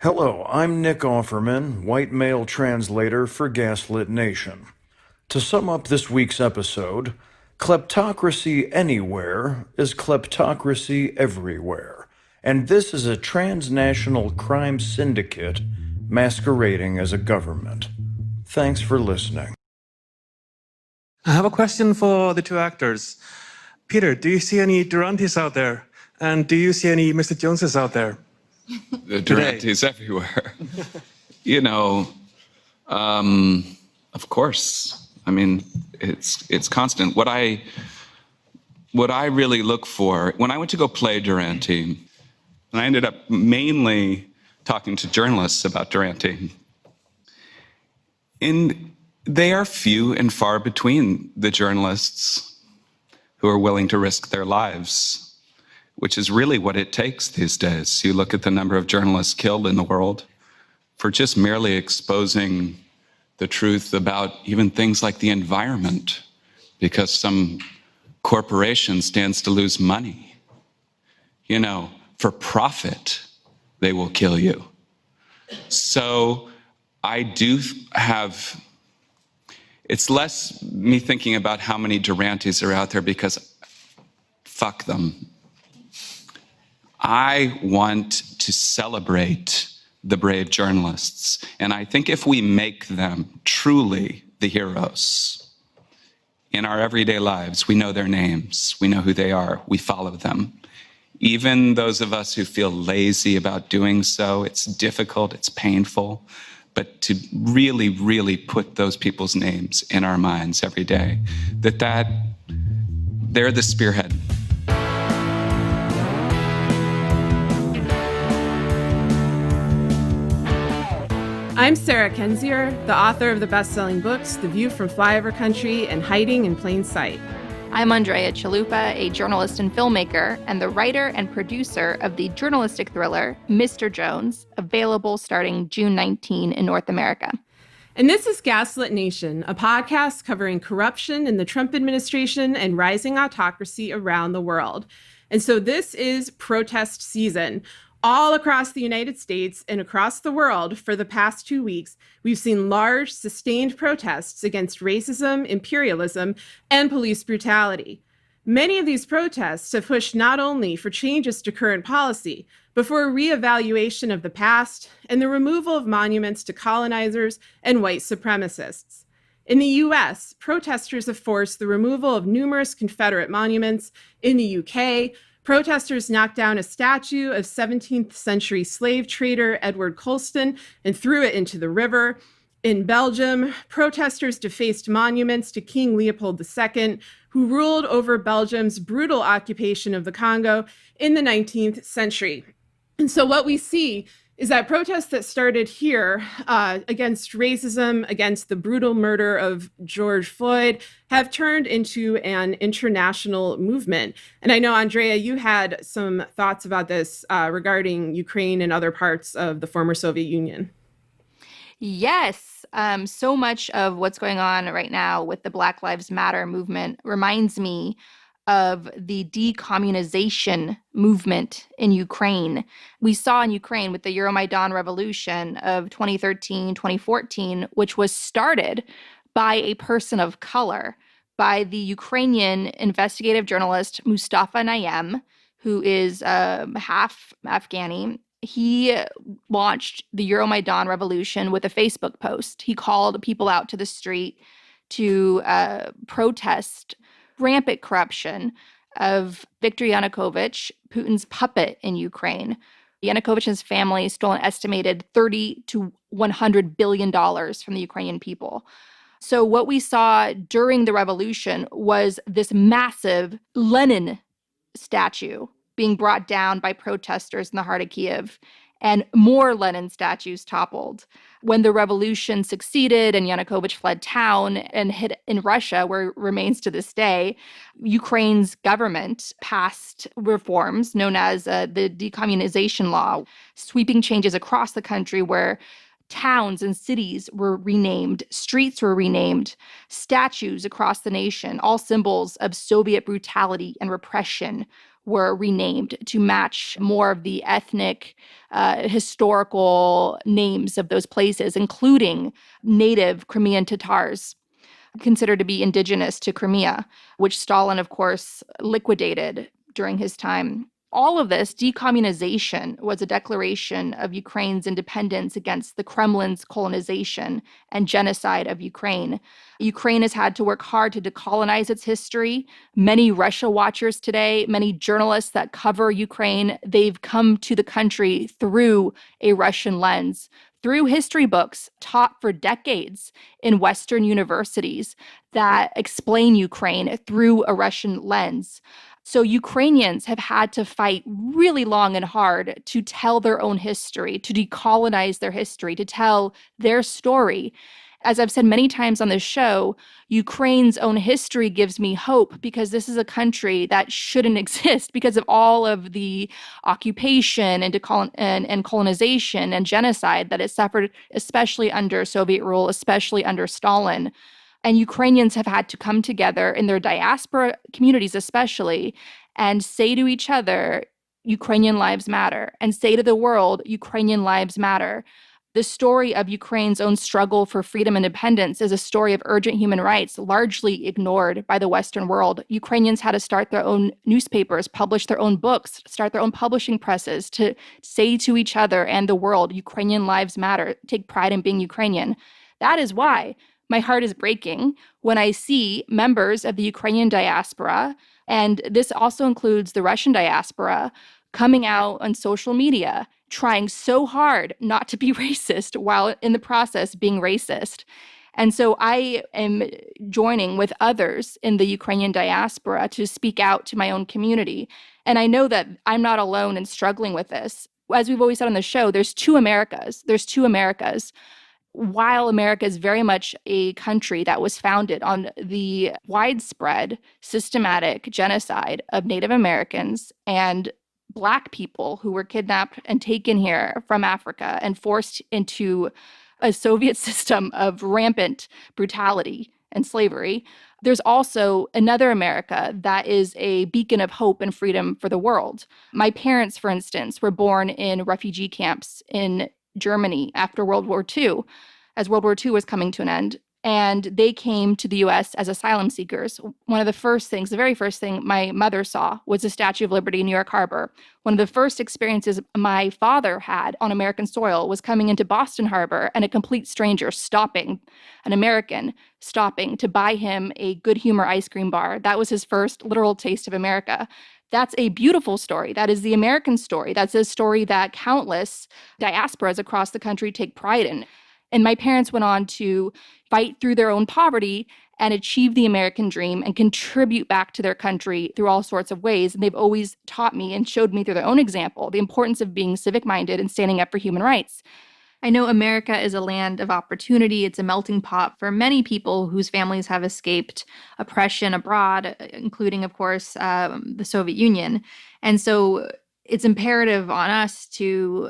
Hello, I'm Nick Offerman, white male translator for Gaslit Nation. To sum up this week's episode, kleptocracy anywhere is kleptocracy everywhere, and this is a transnational crime syndicate masquerading as a government. Thanks for listening. I have a question for the two actors. Peter, do you see any Durantes out there? And do you see any Mr. Joneses out there? The Durantes everywhere. You know, of course. I mean, it's constant. What I really look for when I went to go play Durante, and I ended up mainly talking to journalists about Durante. And they are few and far between, the journalists who are willing to risk their lives, which is really what it takes these days. You look at the number of journalists killed in the world for just merely exposing the truth about even things like the environment, because some corporation stands to lose money. You know, for profit, they will kill you. So I do have, it's less me thinking about how many Durantes are out there, because fuck them. I want to celebrate the brave journalists. And I think if we make them truly the heroes in our everyday lives, we know their names, we know who they are, we follow them. Even those of us who feel lazy about doing so, it's difficult, it's painful, but to really, really put those people's names in our minds every day, they're the spearhead. I'm Sarah KENDZIOR, the author of the best-selling books The View from Flyover Country and Hiding in Plain Sight. I'm ANDREA CHALUPA, a journalist and filmmaker, and the writer and producer of the journalistic thriller Mr. Jones, available starting June 19 in North America. And this is Gaslit Nation, a podcast covering corruption in the Trump administration and rising autocracy around the world. And so this is protest season. All across the United States and across the world for the past 2 weeks, we've seen large, sustained protests against racism, imperialism, and police brutality. Many of these protests have pushed not only for changes to current policy, but for a reevaluation of the past and the removal of monuments to colonizers and white supremacists. In the US, protesters have forced the removal of numerous Confederate monuments. In the UK, protesters knocked down a statue of 17th century slave trader Edward Colston and threw it into the river. In Belgium, protesters defaced monuments to King Leopold II, who ruled over Belgium's brutal occupation of the Congo in the 19th century. And so what we see is that protests that started here against racism, against the brutal murder of George Floyd, have turned into an international movement. And I know, Andrea, you had some thoughts about this regarding Ukraine and other parts of the former Soviet Union. Yes, so much of what's going on right now with the Black Lives Matter movement reminds me of the decommunization movement in Ukraine. We saw in Ukraine with the Euromaidan revolution of 2013, 2014, which was started by a person of color, by the Ukrainian investigative journalist Mustafa Nayyem, who is half Afghani. He launched the Euromaidan revolution with a Facebook post. He called people out to the street to protest rampant corruption of Viktor Yanukovych, Putin's puppet in Ukraine. Yanukovych's family stole an estimated $30 to $100 billion from the Ukrainian people. So what we saw during the revolution was this massive Lenin statue being brought down by protesters in the heart of Kiev, and more Lenin statues toppled. When the revolution succeeded and Yanukovych fled town and hid in Russia, where it remains to this day, Ukraine's government passed reforms known as the decommunization law, sweeping changes across the country where towns and cities were renamed, streets were renamed, statues across the nation, all symbols of Soviet brutality and repression, were renamed to match more of the ethnic, historical names of those places, including native Crimean Tatars, considered to be indigenous to Crimea, which Stalin, of course, liquidated during his time. All of this decommunization was a declaration of Ukraine's independence against the Kremlin's colonization and genocide of Ukraine. Ukraine has had to work hard to decolonize its history. Many Russia watchers today, many journalists that cover Ukraine, they've come to the country through a Russian lens, through history books taught for decades in Western universities that explain Ukraine through a Russian lens. So Ukrainians have had to fight really long and hard to tell their own history, to decolonize their history, to tell their story. As I've said many times on this show, Ukraine's own history gives me hope because this is a country that shouldn't exist because of all of the occupation and colonization and genocide that it suffered, especially under Soviet rule, especially under Stalin. And Ukrainians have had to come together in their diaspora communities especially and say to each other, Ukrainian lives matter, and say to the world, Ukrainian lives matter. The story of Ukraine's own struggle for freedom and independence is a story of urgent human rights, largely ignored by the Western world. Ukrainians had to start their own newspapers, publish their own books, start their own publishing presses to say to each other and the world, Ukrainian lives matter, take pride in being Ukrainian. That is why my heart is breaking when I see members of the Ukrainian diaspora, and this also includes the Russian diaspora, coming out on social media, trying so hard not to be racist while in the process being racist. And so I am joining with others in the Ukrainian diaspora to speak out to my own community. And I know that I'm not alone in struggling with this. As we've always said on the show, there's two Americas. There's two Americas. While America is very much a country that was founded on the widespread, systematic genocide of Native Americans and Black people who were kidnapped and taken here from Africa and forced into a Soviet system of rampant brutality and slavery, there's also another America that is a beacon of hope and freedom for the world. My parents, for instance, were born in refugee camps in Germany after World War II, as World War II was coming to an end. And they came to the US as asylum seekers. One of the first things, the very first thing my mother saw was the Statue of Liberty in New York Harbor. One of the first experiences my father had on American soil was coming into Boston Harbor and a complete stranger stopping, an American stopping to buy him a Good Humor ice cream bar. That was his first literal taste of America. That's a beautiful story. That is the American story. That's a story that countless diasporas across the country take pride in. And my parents went on to fight through their own poverty and achieve the American dream and contribute back to their country through all sorts of ways. And they've always taught me and showed me through their own example the importance of being civic-minded and standing up for human rights. I know America is a land of opportunity. It's a melting pot for many people whose families have escaped oppression abroad, including, of course, the Soviet Union. And so it's imperative on us to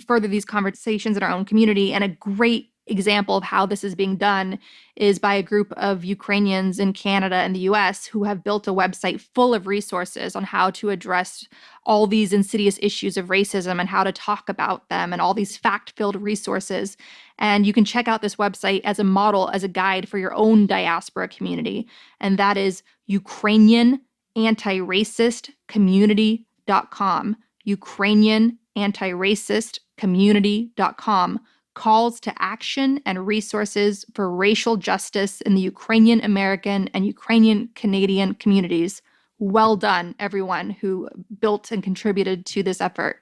further these conversations in our own community. And a great example of how this is being done is by a group of Ukrainians in Canada and the US who have built a website full of resources on how to address all these insidious issues of racism and how to talk about them and all these fact-filled resources. And you can check out this website as a model, as a guide for your own diaspora community. And that is UkrainianAntiracistCommunity.com. UkrainianAntiracistCommunity.com. Calls to action and resources for racial justice in the Ukrainian American and Ukrainian Canadian communities. Well done, everyone who built and contributed to this effort.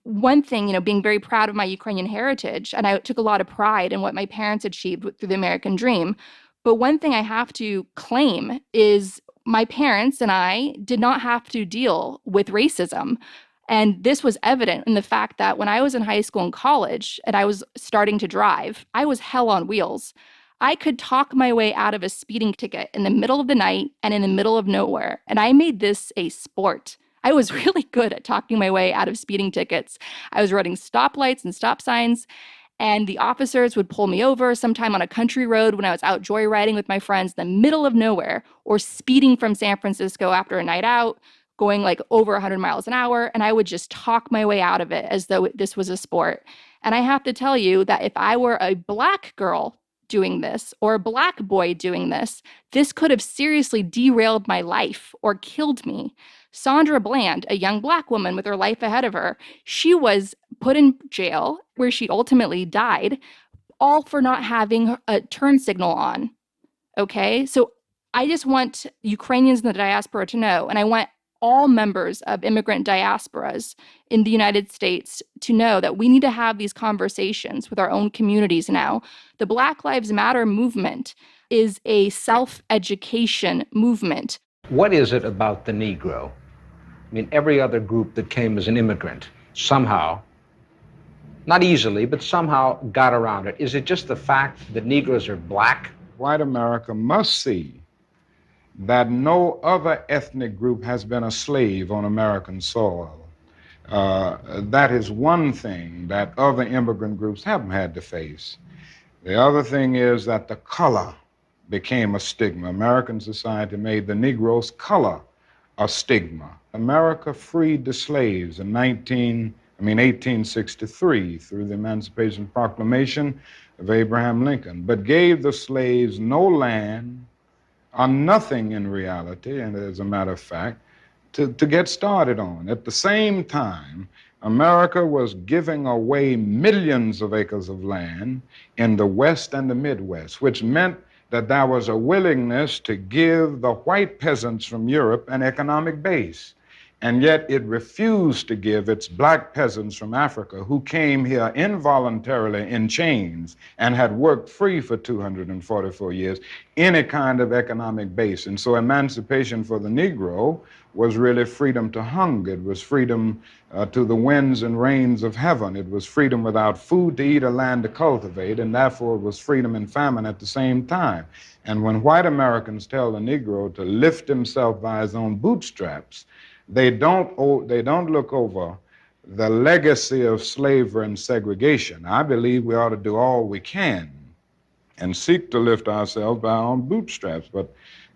One thing, being very proud of my Ukrainian heritage, and I took a lot of pride in what my parents achieved through the American dream. But one thing I have to claim is my parents and I did not have to deal with racism. And this was evident in the fact that when I was in high school and college and I was starting to drive, I was hell on wheels. I could talk my way out of a speeding ticket in the middle of the night and in the middle of nowhere. And I made this a sport. I was really good at talking my way out of speeding tickets. I was running stoplights and stop signs, and the officers would pull me over sometime on a country road when I was out joyriding with my friends in the middle of nowhere, or speeding from San Francisco after a night out, going like over 100 miles an hour, and I would just talk my way out of it as though this was a sport. And I have to tell you that if I were a Black girl doing this or a Black boy doing this could have seriously derailed my life or killed me. Sandra Bland, a young Black woman with her life ahead of her, she was put in jail where she ultimately died, all for not having a turn signal on. Okay? So I just want Ukrainians in the diaspora to know, and I want all members of immigrant diasporas in the United States to know that we need to have these conversations with our own communities now. The Black Lives Matter movement is a self-education movement. What is it about the Negro? I mean, every other group that came as an immigrant somehow, not easily, but somehow got around it. Is it just the fact that Negroes are Black? White America must see that no other ethnic group has been a slave on American soil. That is one thing that other immigrant groups haven't had to face. The other thing is that the color became a stigma. American society made the Negro's color a stigma. America freed the slaves in 1863 through the Emancipation Proclamation of Abraham Lincoln, but gave the slaves no land, or nothing in reality, and as a matter of fact, to get started on. At the same time, America was giving away millions of acres of land in the West and the Midwest, which meant that there was a willingness to give the white peasants from Europe an economic base. And yet it refused to give its Black peasants from Africa, who came here involuntarily in chains and had worked free for 244 years, any kind of economic base. And so emancipation for the Negro was really freedom to hunger. It was freedom to the winds and rains of heaven. It was freedom without food to eat or land to cultivate, and therefore it was freedom and famine at the same time. And when white Americans tell the Negro to lift himself by his own bootstraps, they don't look over the legacy of slavery and segregation. I believe we ought to do all we can and seek to lift ourselves by our own bootstraps. But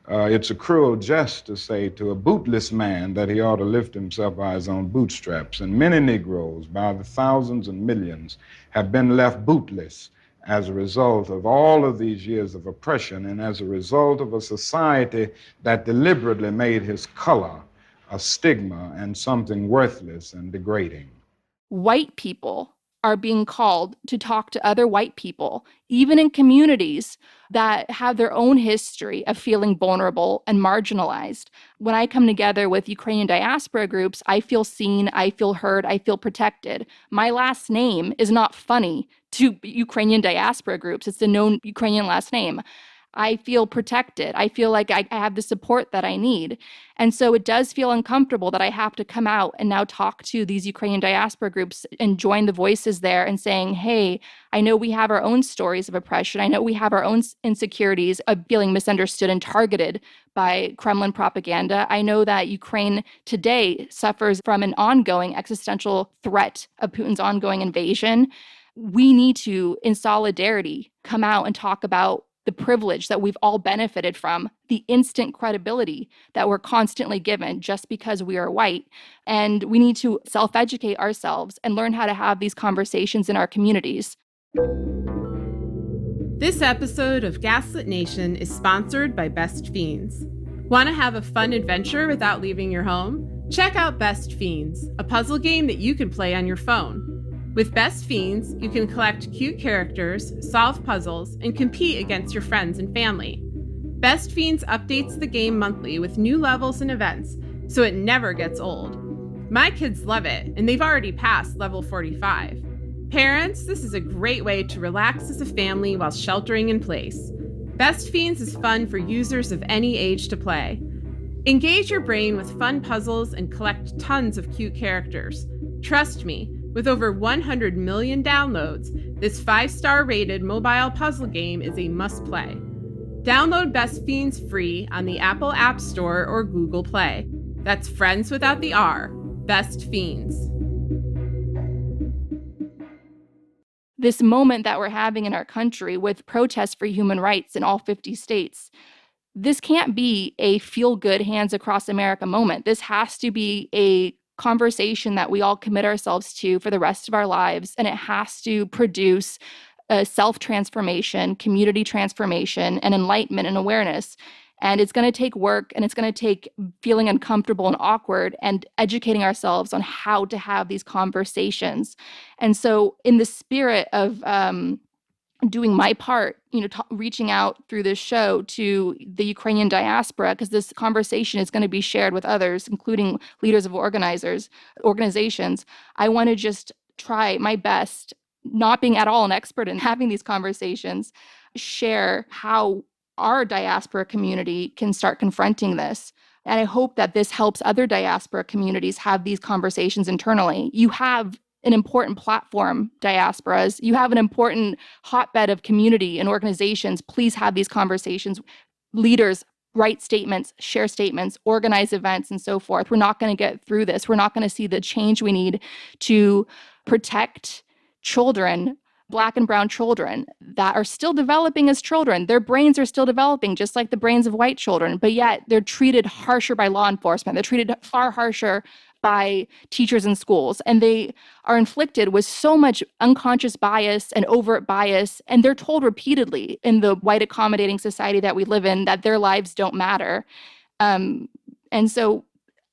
it's a cruel jest to say to a bootless man that he ought to lift himself by his own bootstraps. And many Negroes, by the thousands and millions, have been left bootless as a result of all of these years of oppression and as a result of a society that deliberately made his color a stigma and something worthless and degrading. White people are being called to talk to other white people, even in communities that have their own history of feeling vulnerable and marginalized. When I come together with Ukrainian diaspora groups, I feel seen, I feel heard, I feel protected. My last name is not funny to Ukrainian diaspora groups. It's a known Ukrainian last name. I feel protected. I feel like I have the support that I need. And so it does feel uncomfortable that I have to come out and now talk to these Ukrainian diaspora groups and join the voices there and saying, hey, I know we have our own stories of oppression. I know we have our own insecurities of feeling misunderstood and targeted by Kremlin propaganda. I know that Ukraine today suffers from an ongoing existential threat of Putin's ongoing invasion. We need to, in solidarity, come out and talk about the privilege that we've all benefited from, the instant credibility that we're constantly given just because we are white. And we need to self-educate ourselves and learn how to have these conversations in our communities. This episode of Gaslit Nation is sponsored by Best Fiends. Want to have a fun adventure without leaving your home? Check out Best Fiends, a puzzle game that you can play on your phone. With Best Fiends, you can collect cute characters, solve puzzles, and compete against your friends and family. Best Fiends updates the game monthly with new levels and events, so it never gets old. My kids love it, and they've already passed level 45. Parents, this is a great way to relax as a family while sheltering in place. Best Fiends is fun for users of any age to play. Engage your brain with fun puzzles and collect tons of cute characters. Trust me, with over 100 million downloads, this 5-star rated mobile puzzle game is a must-play. Download Best Fiends free on the Apple App Store or Google Play. That's friends without the R. Best Fiends. This moment that we're having in our country with protests for human rights in all 50 states, this can't be a feel-good hands across America moment. This has to be a conversation that we all commit ourselves to for the rest of our lives, and it has to produce a self-transformation, community transformation, and enlightenment and awareness. And it's going to take work, and it's going to take feeling uncomfortable and awkward and educating ourselves on how to have these conversations. And so in the spirit of doing my part, reaching out through this show to the Ukrainian diaspora, because this conversation is going to be shared with others, including leaders of organizations. I want to just try my best, not being at all an expert in having these conversations, share how our diaspora community can start confronting this. And I hope that this helps other diaspora communities have these conversations internally. You have an important platform, diasporas. You have an important hotbed of community and organizations. Please have these conversations. Leaders write statements, share statements, organize events, and so forth. We're not going to get through this. We're not going to see the change we need to protect children, Black and brown children that are still developing as children. Their brains are still developing, just like the brains of white children, but yet they're treated harsher by law enforcement. They're treated far harsher by teachers in schools, and they are inflicted with so much unconscious bias and overt bias, and they're told repeatedly in the white accommodating society that we live in that their lives don't matter. And so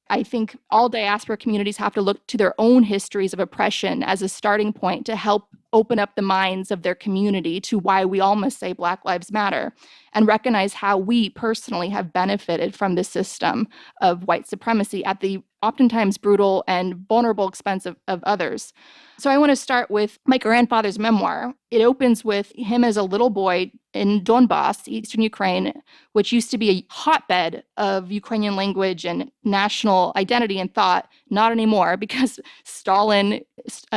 I think all diaspora communities have to look to their own histories of oppression as a starting point to help open up the minds of their community to why we all must say Black Lives Matter, and recognize how we personally have benefited from this system of white supremacy at the oftentimes brutal and vulnerable expense of others. So I want to start with my grandfather's memoir. It opens with him as a little boy in Donbass, eastern Ukraine, which used to be a hotbed of Ukrainian language and national identity and thought. Not anymore, because Stalin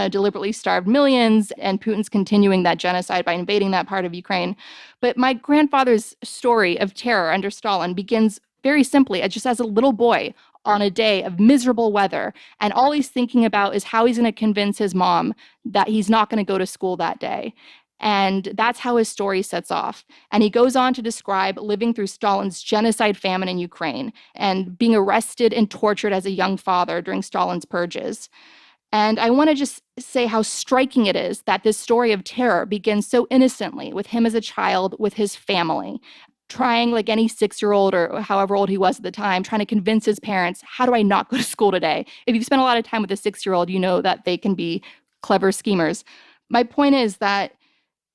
deliberately starved millions, and Putin's continuing that genocide by invading that part of Ukraine. But my grandfather's story of terror under Stalin begins very simply, just as a little boy on a day of miserable weather, and all he's thinking about is how he's going to convince his mom that he's not going to go to school that day. And that's how his story sets off. And he goes on to describe living through Stalin's genocide famine in Ukraine and being arrested and tortured as a young father during Stalin's purges. And I want to just say how striking it is that this story of terror begins so innocently with him as a child, with his family, trying, like any 6-year-old or however old he was at the time, trying to convince his parents, how do I not go to school today? If you've spent a lot of time with a 6-year-old, you know that they can be clever schemers. My point is that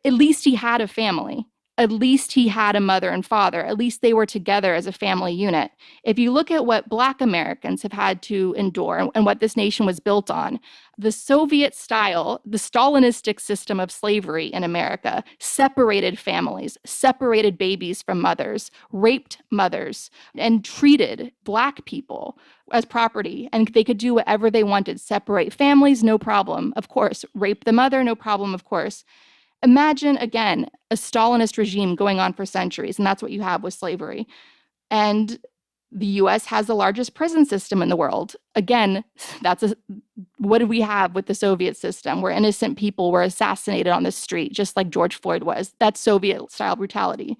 at least he had a family. At least he had a mother and father. At least they were together as a family unit. If you look at what Black Americans have had to endure and what this nation was built on, the Soviet style, the Stalinistic system of slavery in America separated families, separated babies from mothers, raped mothers, and treated Black people as property. And they could do whatever they wanted. Separate families, no problem, of course. Rape the mother, no problem, of course. Imagine, again, a Stalinist regime going on for centuries, and that's what you have with slavery. And the US has the largest prison system in the world. Again, what did we have with the Soviet system, where innocent people were assassinated on the street, just like George Floyd was? That's Soviet-style brutality.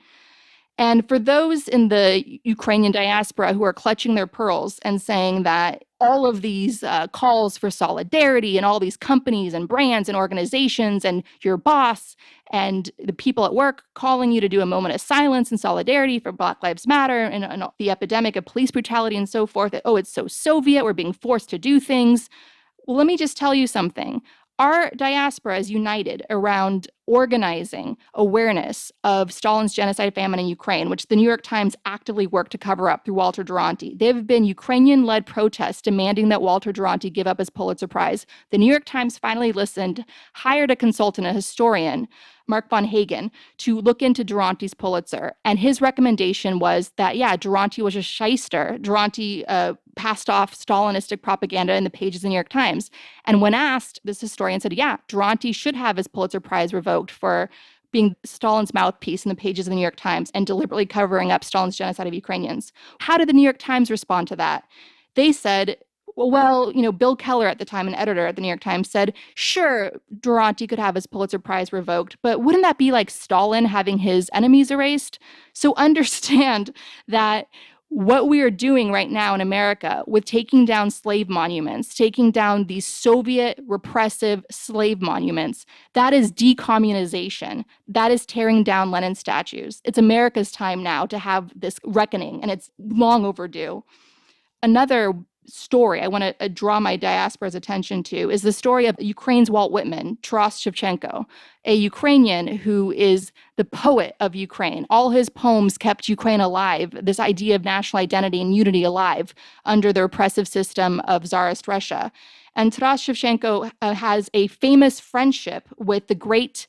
And for those in the Ukrainian diaspora who are clutching their pearls and saying that all of these calls for solidarity and all these companies and brands and organizations and your boss and the people at work calling you to do a moment of silence and solidarity for Black Lives Matter and the epidemic of police brutality and so forth, that, oh, it's so Soviet, we're being forced to do things. Well, let me just tell you something. Our diaspora is united around organizing awareness of Stalin's genocide famine in Ukraine, which the New York Times actively worked to cover up through Walter Duranty. There have been Ukrainian-led protests demanding that Walter Duranty give up his Pulitzer Prize. The New York Times finally listened, hired a consultant, a historian, Mark von Hagen, to look into Duranty's Pulitzer. And his recommendation was that, yeah, Duranty was a shyster. Duranty passed off Stalinistic propaganda in the pages of the New York Times. And when asked, this historian said, yeah, Duranty should have his Pulitzer Prize revoked for being Stalin's mouthpiece in the pages of the New York Times and deliberately covering up Stalin's genocide of Ukrainians. How did the New York Times respond to that? They said, Well, Bill Keller at the time, an editor at the New York Times, said, sure, Durante could have his Pulitzer Prize revoked, but wouldn't that be like Stalin having his enemies erased? So understand that what we are doing right now in America with taking down slave monuments, taking down these Soviet repressive slave monuments, that is decommunization. That is tearing down Lenin statues. It's America's time now to have this reckoning, and it's long overdue. Another story I want to draw my diaspora's attention to is the story of Ukraine's Walt Whitman, Taras Shevchenko, a Ukrainian who is the poet of Ukraine. All his poems kept Ukraine alive, this idea of national identity and unity alive under the repressive system of Tsarist Russia. And Taras Shevchenko has a famous friendship with the great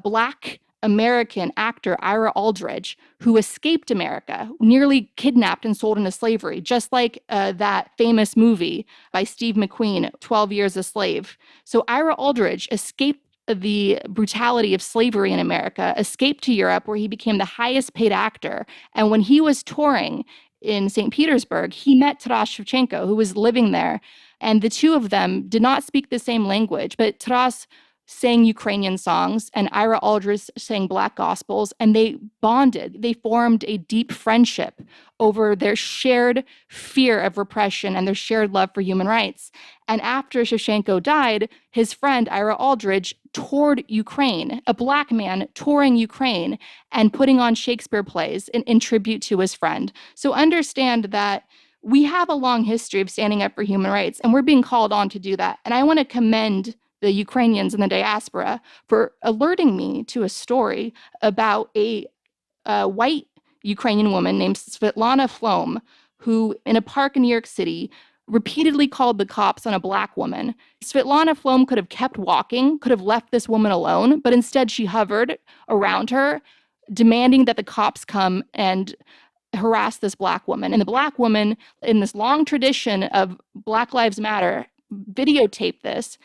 Black American actor Ira Aldridge, who escaped America, nearly kidnapped and sold into slavery, just like that famous movie by Steve McQueen, 12 Years a Slave. So Ira Aldridge escaped the brutality of slavery in America, escaped to Europe, where he became the highest paid actor. And when he was touring in St. Petersburg, he met Taras Shevchenko, who was living there. And the two of them did not speak the same language, but Taras sang Ukrainian songs and Ira Aldridge sang Black gospels, and they bonded. They formed a deep friendship over their shared fear of repression and their shared love for human rights. And after Shevchenko died, his friend Ira Aldridge toured Ukraine, a Black man touring Ukraine and putting on Shakespeare plays in tribute to his friend. So understand that we have a long history of standing up for human rights, and we're being called on to do that. And I want to commend the Ukrainians in the diaspora for alerting me to a story about a white Ukrainian woman named Svetlana Flom, who in a park in New York City repeatedly called the cops on a Black woman. Svetlana Flom could have kept walking, could have left this woman alone, but instead she hovered around her, demanding that the cops come and harass this Black woman. And the Black woman, in this long tradition of Black Lives Matter, videotaped this.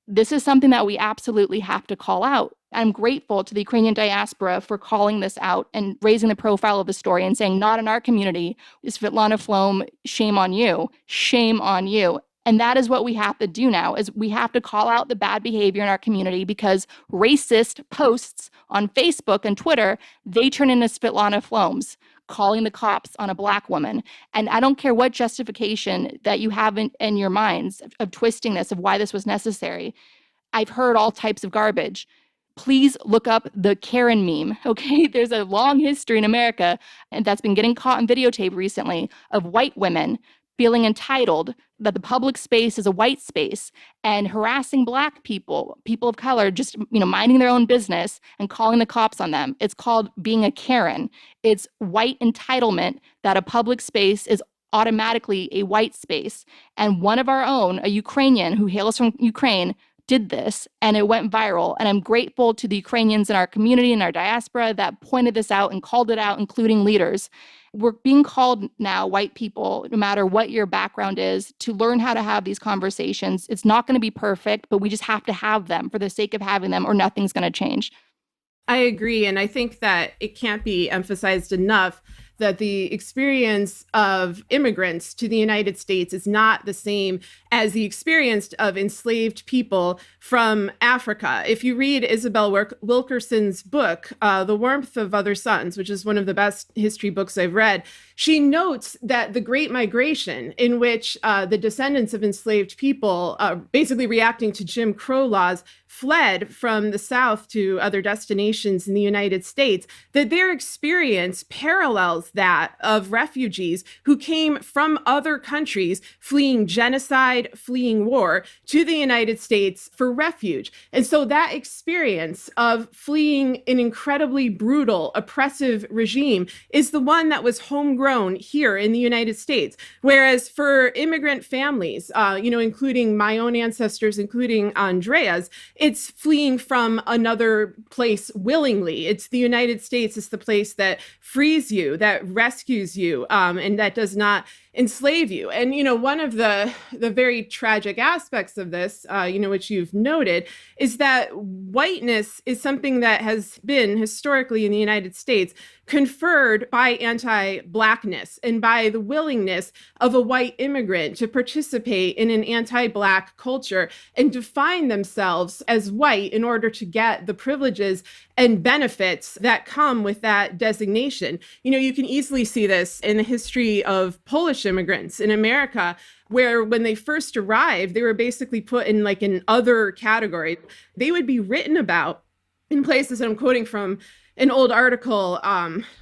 This is something that we absolutely have to call out. I'm grateful to the Ukrainian diaspora for calling this out and raising the profile of the story and saying, not in our community. Svetlana Flom, shame on you. Shame on you. And that is what we have to do now, is we have to call out the bad behavior in our community, because racist posts on Facebook and Twitter, they turn into Svetlana Floms calling the cops on a Black woman. And I don't care what justification that you have in your minds of twisting this, of why this was necessary. I've heard all types of garbage. Please look up the Karen meme, okay? There's a long history in America, and that's been getting caught on videotape recently, of white women feeling entitled that the public space is a white space and harassing Black people, people of color, just, minding their own business and calling the cops on them. It's called being a Karen. It's white entitlement that a public space is automatically a white space. And one of our own, a Ukrainian who hails from Ukraine, did this, and it went viral. And I'm grateful to the Ukrainians in our community and our diaspora that pointed this out and called it out, including leaders. We're being called now, white people, no matter what your background is, to learn how to have these conversations. It's not going to be perfect, but we just have to have them for the sake of having them, or nothing's going to change. I agree. And I think that it can't be emphasized enough that the experience of immigrants to the United States is not the same as the experience of enslaved people from Africa. If you read Isabel Wilkerson's book, The Warmth of Other Suns, which is one of the best history books I've read, she notes that the Great Migration, in which the descendants of enslaved people, basically reacting to Jim Crow laws, fled from the South to other destinations in the United States, that their experience parallels that of refugees who came from other countries fleeing genocide, fleeing war, to the United States for refuge. And so that experience of fleeing an incredibly brutal, oppressive regime is the one that was homegrown here in the United States. Whereas for immigrant families, including my own ancestors, including ANDREA's, it's fleeing from another place willingly. It's the United States is the place that frees you, that rescues you, and that does not enslave you. And, one of the very tragic aspects of this, which you've noted, is that whiteness is something that has been historically in the United States conferred by anti-Blackness and by the willingness of a white immigrant to participate in an anti-Black culture and define themselves as white in order to get the privileges and benefits that come with that designation. You can easily see this in the history of Polish immigrants in America, where when they first arrived, they were basically put in like an other category. They would be written about in places, and I'm quoting from an old article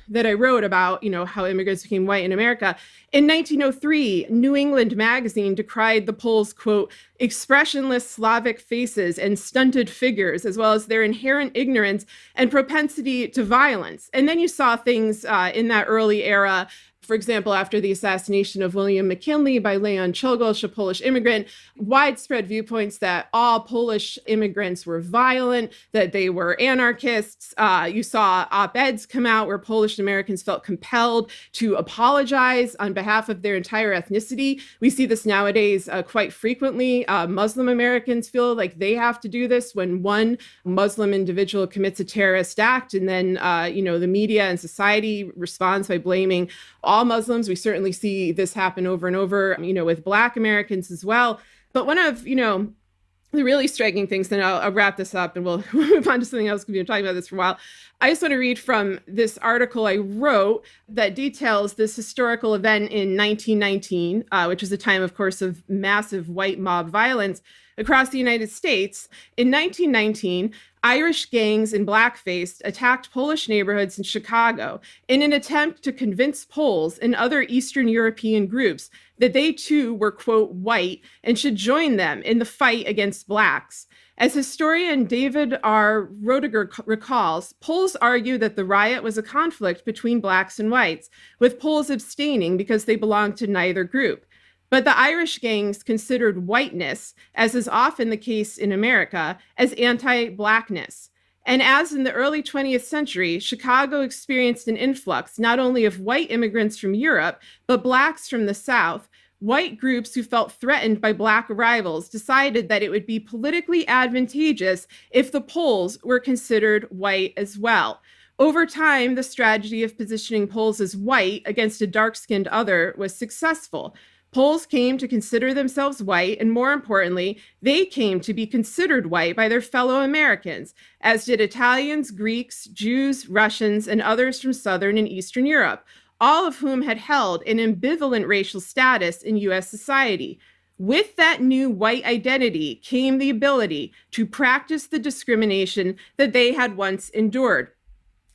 that I wrote about, how immigrants became white in America. In 1903, New England magazine decried the Poles, quote, expressionless Slavic faces and stunted figures, as well as their inherent ignorance and propensity to violence. And then you saw things in that early era. For example, after the assassination of William McKinley by Leon Czolgosz, a Polish immigrant, widespread viewpoints that all Polish immigrants were violent, that they were anarchists. You saw op-eds come out where Polish Americans felt compelled to apologize on behalf of their entire ethnicity. We see this nowadays quite frequently. Muslim Americans feel like they have to do this when one Muslim individual commits a terrorist act, and then the media and society responds by blaming all Muslims. We certainly see this happen over and over, with Black Americans as well. But one of, the really striking things, and I'll wrap this up and we'll move on to something else because we've been talking about this for a while. I just want to read from this article I wrote that details this historical event in 1919, which is a time, of course, of massive white mob violence across the United States. In 1919, Irish gangs in blackface attacked Polish neighborhoods in Chicago in an attempt to convince Poles and other Eastern European groups that they too were, quote, white and should join them in the fight against Blacks. As historian David R. Roediger recalls, Poles argue that the riot was a conflict between Blacks and whites, with Poles abstaining because they belonged to neither group. But the Irish gangs considered whiteness, as is often the case in America, as anti-Blackness. And as in the early 20th century, Chicago experienced an influx not only of white immigrants from Europe, but Blacks from the South. White groups who felt threatened by Black arrivals decided that it would be politically advantageous if the Poles were considered white as well. Over time, the strategy of positioning Poles as white against a dark-skinned other was successful. Poles came to consider themselves white, and more importantly, they came to be considered white by their fellow Americans, as did Italians, Greeks, Jews, Russians, and others from Southern and Eastern Europe, all of whom had held an ambivalent racial status in U.S. society. With that new white identity came the ability to practice the discrimination that they had once endured.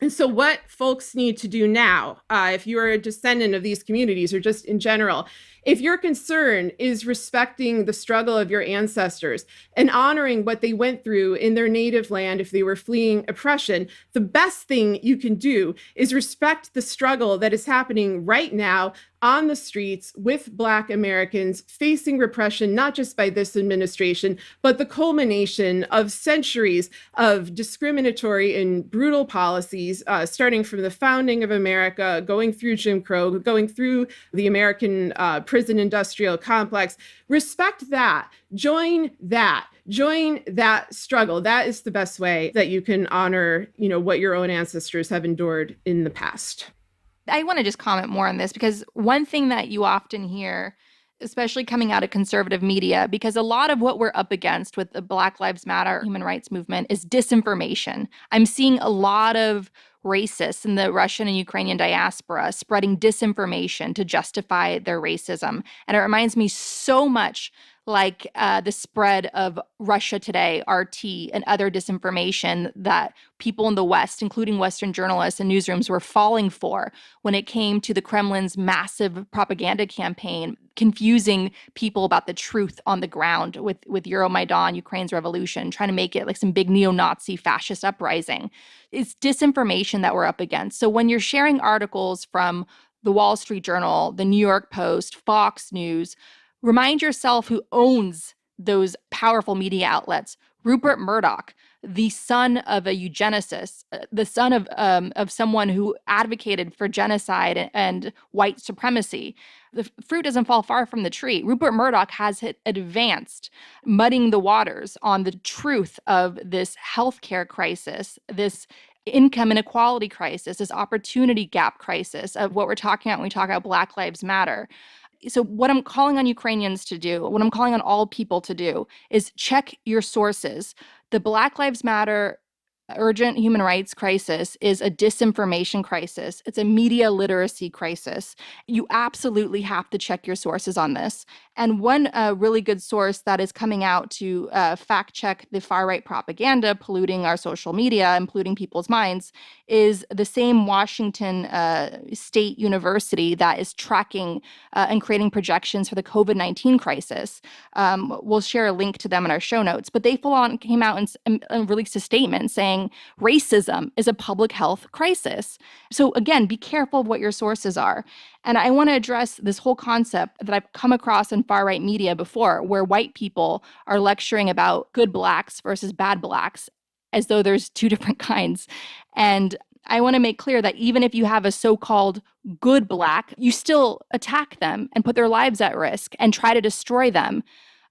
And so what folks need to do now, if you are a descendant of these communities or just in general, if your concern is respecting the struggle of your ancestors and honoring what they went through in their native land if they were fleeing oppression, the best thing you can do is respect the struggle that is happening right now on the streets with Black Americans facing repression, not just by this administration, but the culmination of centuries of discriminatory and brutal policies, starting from the founding of America, going through Jim Crow, going through the American prison industrial complex. Respect that. Join that. Join that struggle. That is the best way that you can honor, what your own ancestors have endured in the past. I want to just comment more on this because one thing that you often hear, especially coming out of conservative media, because a lot of what we're up against with the Black Lives Matter human rights movement is disinformation. I'm seeing a lot of racists in the Russian and Ukrainian diaspora spreading disinformation to justify their racism. And it reminds me so much like the spread of Russia Today, RT, and other disinformation that people in the West, including Western journalists and newsrooms, were falling for when it came to the Kremlin's massive propaganda campaign, confusing people about the truth on the ground with Euromaidan, Ukraine's revolution, trying to make it like some big neo-Nazi fascist uprising. It's disinformation that we're up against. So when you're sharing articles from the Wall Street Journal, the New York Post, Fox News, remind yourself who owns those powerful media outlets. Rupert Murdoch, the son of a eugenicist, the son of someone who advocated for genocide and white supremacy. The fruit doesn't fall far from the tree. Rupert Murdoch has advanced, muddying the waters on the truth of this healthcare crisis, this income inequality crisis, this opportunity gap crisis of what we're talking about when we talk about Black Lives Matter. So what I'm calling on Ukrainians to do, what I'm calling on all people to do, is check your sources. The Black Lives Matter urgent human rights crisis is a disinformation crisis. It's a media literacy crisis. You absolutely have to check your sources on this. And one really good source that is coming out to fact check the far-right propaganda polluting our social media and polluting people's minds is the same Washington State University that is tracking and creating projections for the COVID-19 crisis. We'll share a link to them in our show notes. But they full-on came out and released a statement saying racism is a public health crisis. So again, be careful of what your sources are. And I want to address this whole concept that I've come across in far-right media before, where white people are lecturing about good Blacks versus bad Blacks, as though there's two different kinds. And I want to make clear that even if you have a so-called good Black, you still attack them and put their lives at risk and try to destroy them.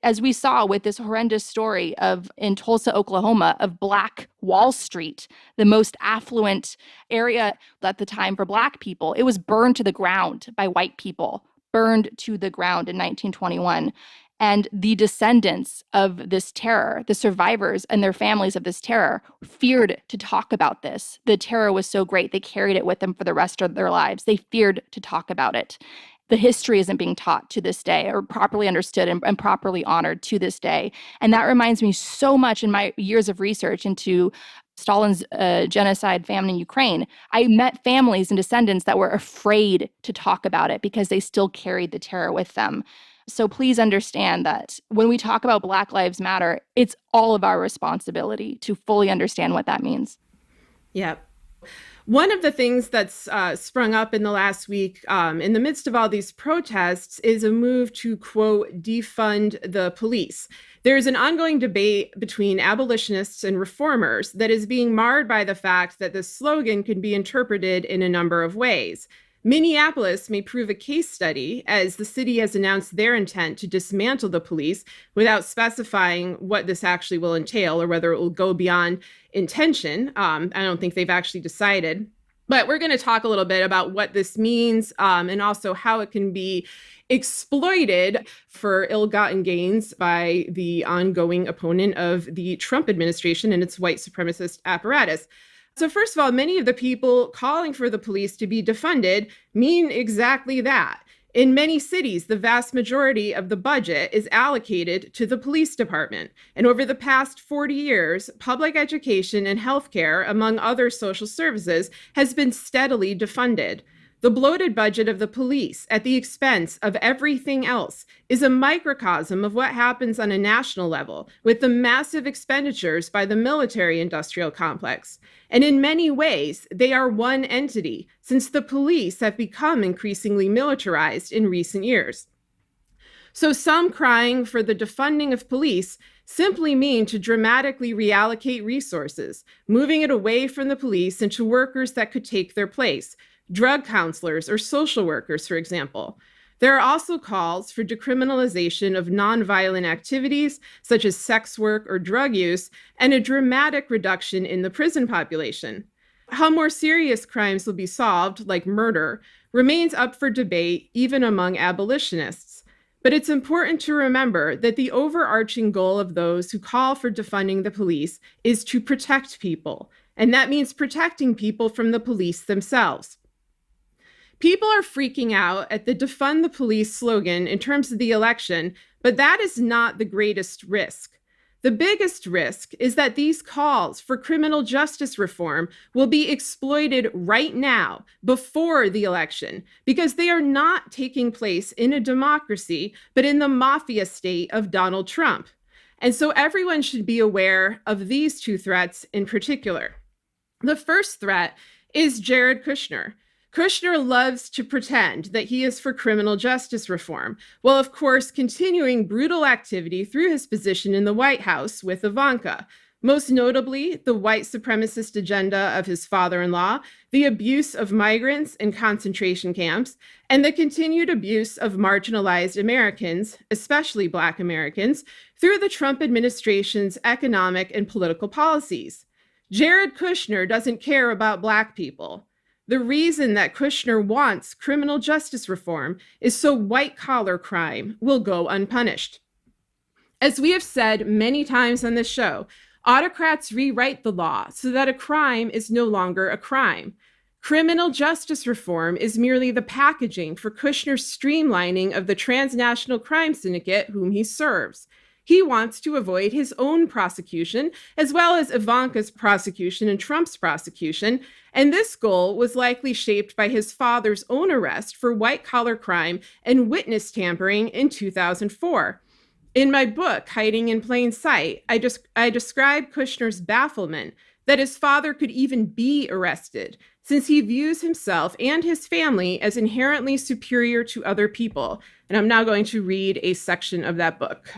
As we saw with this horrendous story in Tulsa, Oklahoma, of Black Wall Street, the most affluent area at the time for Black people, it was burned to the ground by white people, burned to the ground in 1921. And the descendants of this terror, the survivors and their families of this terror, feared to talk about this. The terror was so great, they carried it with them for the rest of their lives. They feared to talk about it. The history isn't being taught to this day or properly understood and properly honored to this day. And that reminds me so much in my years of research into Stalin's genocide famine in Ukraine. I met families and descendants that were afraid to talk about it because they still carried the terror with them. So please understand that when we talk about Black Lives Matter, it's all of our responsibility to fully understand what that means. Yep. One of the things that's sprung up in the last week in the midst of all these protests is a move to, quote, defund the police. There's an ongoing debate between abolitionists and reformers that is being marred by the fact that this slogan can be interpreted in a number of ways. Minneapolis may prove a case study, as the city has announced their intent to dismantle the police without specifying what this actually will entail or whether it will go beyond intention. I don't think they've actually decided. But we're going to talk a little bit about what this means and also how it can be exploited for ill-gotten gains by the ongoing opponent of the Trump administration and its white supremacist apparatus. So first of all, many of the people calling for the police to be defunded mean exactly that. In many cities, the vast majority of the budget is allocated to the police department. And over the past 40 years, public education and healthcare, among other social services, has been steadily defunded. The bloated budget of the police, at the expense of everything else, is a microcosm of what happens on a national level with the massive expenditures by the military-industrial complex. And in many ways, they are one entity, since the police have become increasingly militarized in recent years. So some crying for the defunding of police simply mean to dramatically reallocate resources, moving it away from the police into workers that could take their place, drug counselors or social workers, for example. There are also calls for decriminalization of nonviolent activities, such as sex work or drug use, and a dramatic reduction in the prison population. How more serious crimes will be solved, like murder, remains up for debate even among abolitionists. But it's important to remember that the overarching goal of those who call for defunding the police is to protect people, and that means protecting people from the police themselves. People are freaking out at the defund the police slogan in terms of the election, but that is not the greatest risk. The biggest risk is that these calls for criminal justice reform will be exploited right now, before the election, because they are not taking place in a democracy, but in the mafia state of Donald Trump. And so everyone should be aware of these two threats in particular. The first threat is Jared Kushner. Kushner loves to pretend that he is for criminal justice reform, while of course continuing brutal activity through his position in the White House with Ivanka. most notably the white supremacist agenda of his father-in-law, the abuse of migrants in concentration camps, and the continued abuse of marginalized Americans, especially Black Americans, through the Trump administration's economic and political policies. Jared Kushner doesn't care about Black people. The reason that Kushner wants criminal justice reform is so white-collar crime will go unpunished. As we have said many times on this show, autocrats rewrite the law so that a crime is no longer a crime. Criminal justice reform is merely the packaging for Kushner's streamlining of the transnational crime syndicate whom he serves. He wants to avoid his own prosecution, as well as Ivanka's prosecution and Trump's prosecution, and this goal was likely shaped by his father's own arrest for white-collar crime and witness tampering in 2004. In my book, Hiding in Plain Sight, I describe Kushner's bafflement that his father could even be arrested, since he views himself and his family as inherently superior to other people. And I'm now going to read a section of that book.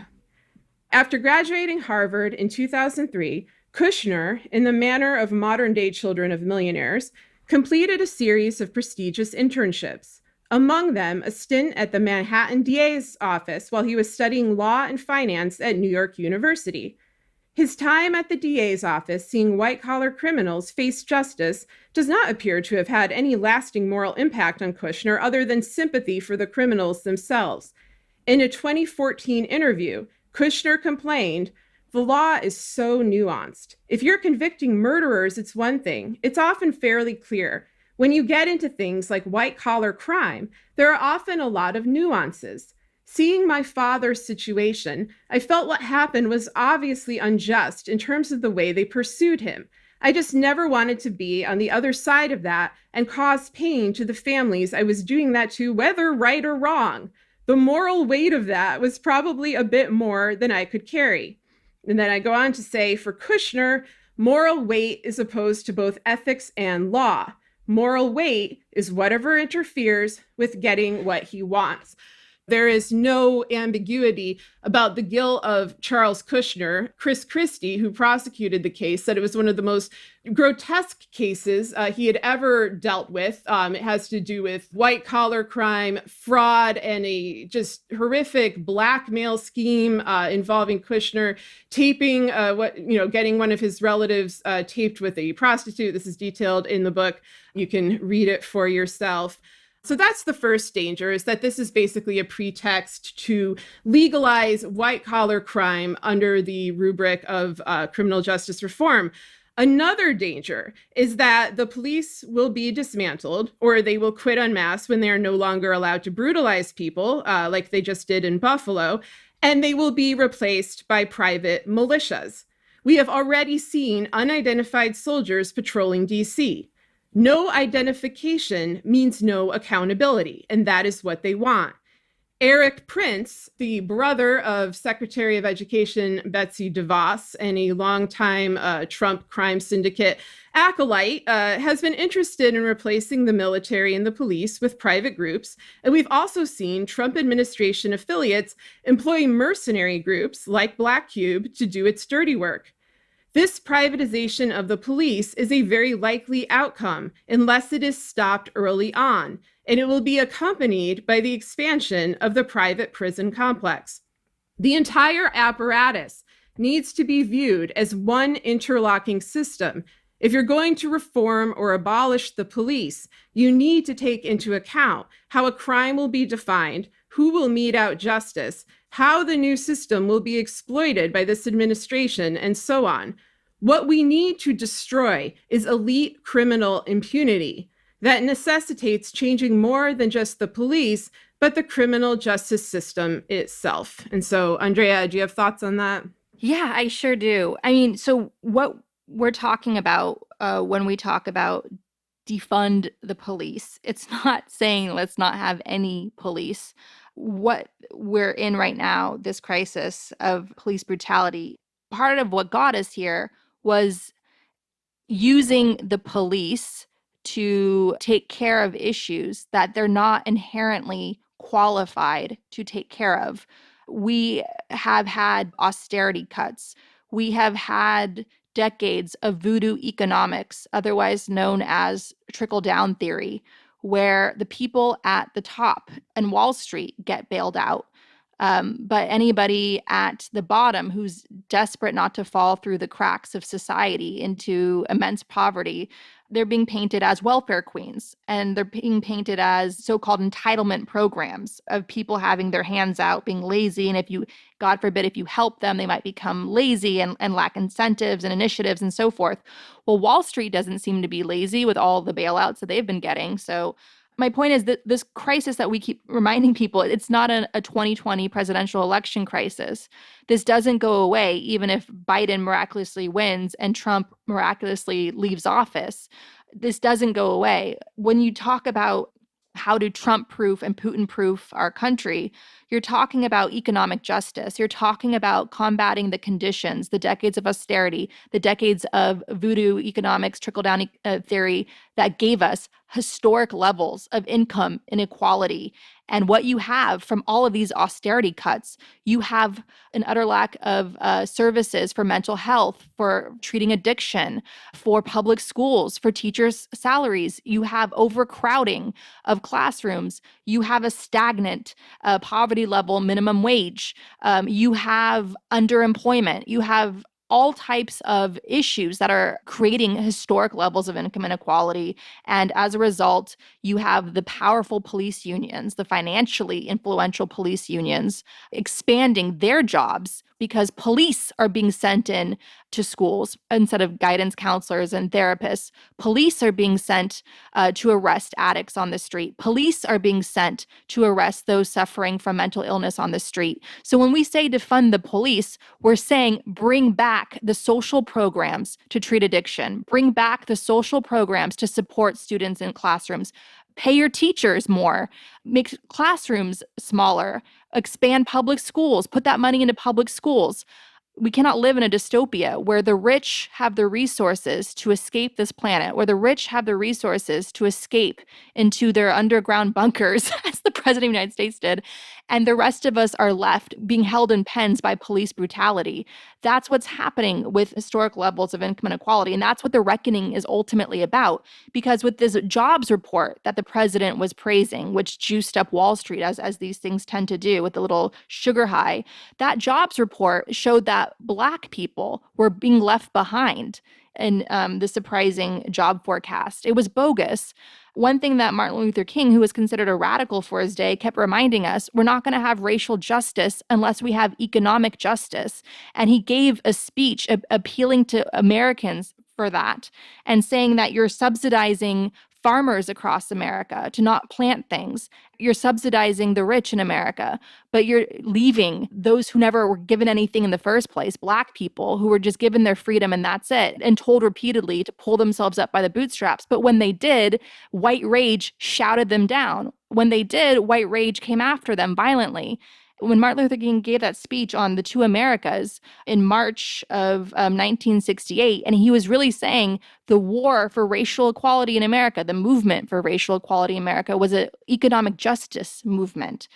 After graduating Harvard in 2003, Kushner, in the manner of modern-day children of millionaires, completed a series of prestigious internships. Among them, a stint at the Manhattan DA's office while he was studying law and finance at New York University. His time at the DA's office seeing white-collar criminals face justice does not appear to have had any lasting moral impact on Kushner other than sympathy for the criminals themselves. In a 2014 interview, Kushner complained, "The law is so nuanced. If you're convicting murderers, it's one thing. It's often fairly clear. When you get into things like white-collar crime, there are often a lot of nuances. Seeing my father's situation, I felt what happened was obviously unjust in terms of the way they pursued him. I just never wanted to be on the other side of that and cause pain to the families I was doing that to, whether right or wrong. The moral weight of that was probably a bit more than I could carry." And then I go on to say, for Kushner, moral weight is opposed to both ethics and law. Moral weight is whatever interferes with getting what he wants. There is no ambiguity about the guilt of Charles Kushner. Chris Christie, who prosecuted the case, said it was one of the most grotesque cases he had ever dealt with. It has to do with white-collar crime, fraud, and a just horrific blackmail scheme involving Kushner taping getting one of his relatives taped with a prostitute. This is detailed in the book. You can read it for yourself. So that's the first danger, is that this is basically a pretext to legalize white-collar crime under the rubric of criminal justice reform. Another danger is that the police will be dismantled, or they will quit en masse when they are no longer allowed to brutalize people, like they just did in Buffalo, and they will be replaced by private militias. We have already seen unidentified soldiers patrolling DC. No identification means no accountability, and that is what they want. Eric Prince, the brother of Secretary of Education Betsy DeVos and a longtime Trump crime syndicate acolyte, has been interested in replacing the military and the police with private groups. And we've also seen Trump administration affiliates employ mercenary groups like Black Cube to do its dirty work. This privatization of the police is a very likely outcome unless it is stopped early on, and it will be accompanied by the expansion of the private prison complex. The entire apparatus needs to be viewed as one interlocking system. If you're going to reform or abolish the police, you need to take into account how a crime will be defined, who will mete out justice, how the new system will be exploited by this administration, and so on. What we need to destroy is elite criminal impunity that necessitates changing more than just the police, but the criminal justice system itself. And so, Andrea, do you have thoughts on that? Yeah, I sure do. I mean, so what we're talking about when we talk about defund the police, it's not saying let's not have any police. What we're in right now, this crisis of police brutality, part of what got us here was using the police to take care of issues that they're not inherently qualified to take care of. We have had austerity cuts. We have had decades of voodoo economics, otherwise known as trickle-down theory, where the people at the top and Wall Street get bailed out. But anybody at the bottom who's desperate not to fall through the cracks of society into immense poverty, they're being painted as welfare queens, and they're being painted as so-called entitlement programs of people having their hands out, being lazy. And if you, God forbid, if you help them, they might become lazy and lack incentives and initiatives and so forth. Well, Wall Street doesn't seem to be lazy with all the bailouts that they've been getting. So my point is that this crisis that we keep reminding people, it's not a 2020 presidential election crisis. This doesn't go away even if Biden miraculously wins and Trump miraculously leaves office. This doesn't go away. When you talk about how to Trump-proof and Putin-proof our country, you're talking about economic justice. You're talking about combating the conditions, the decades of austerity, the decades of voodoo economics, trickle-down theory that gave us historic levels of income inequality. And what you have from all of these austerity cuts, you have an utter lack of services for mental health, for treating addiction, for public schools, for teachers' salaries. You have overcrowding of classrooms. You have a stagnant poverty level minimum wage. You have underemployment. You have all types of issues that are creating historic levels of income inequality. And as a result, you have the powerful police unions, the financially influential police unions, expanding their jobs because police are being sent in to schools instead of guidance counselors and therapists. Police are being sent to arrest addicts on the street. Police are being sent to arrest those suffering from mental illness on the street. So when we say defund the police, we're saying bring back the social programs to treat addiction, bring back the social programs to support students in classrooms, pay your teachers more, make classrooms smaller, expand public schools, put that money into public schools. We cannot live in a dystopia where the rich have the resources to escape this planet, where the rich have the resources to escape into their underground bunkers, as the president of the United States did, and the rest of us are left being held in pens by police brutality. That's what's happening with historic levels of income inequality, and that's what the reckoning is ultimately about. Because with this jobs report that the president was praising, which juiced up Wall Street, as these things tend to do with a little sugar high, that jobs report showed that Black people were being left behind in the surprising job forecast. It was bogus. One thing that Martin Luther King, who was considered a radical for his day, kept reminding us, we're not going to have racial justice unless we have economic justice. And he gave a speech appealing to Americans for that and saying that you're subsidizing farmers across America to not plant things. You're subsidizing the rich in America, but you're leaving those who never were given anything in the first place, Black people who were just given their freedom and that's it, and told repeatedly to pull themselves up by the bootstraps. But when they did, white rage shouted them down. When they did, white rage came after them violently. When Martin Luther King gave that speech on the two Americas in March of 1968, and he was really saying the war for racial equality in America, the movement for racial equality in America, was an economic justice movement.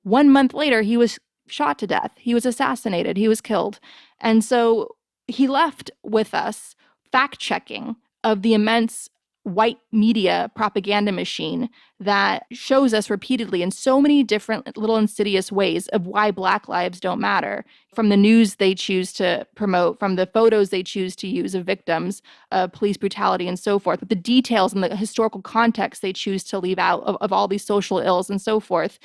1 month later, he was shot to death. He was assassinated. He was killed. And so he left with us fact-checking of the immense white media propaganda machine that shows us repeatedly in so many different little insidious ways of why Black lives don't matter. From the news they choose to promote, from the photos they choose to use of victims of police brutality and so forth, with the details and the historical context they choose to leave out of all these social ills and so forth.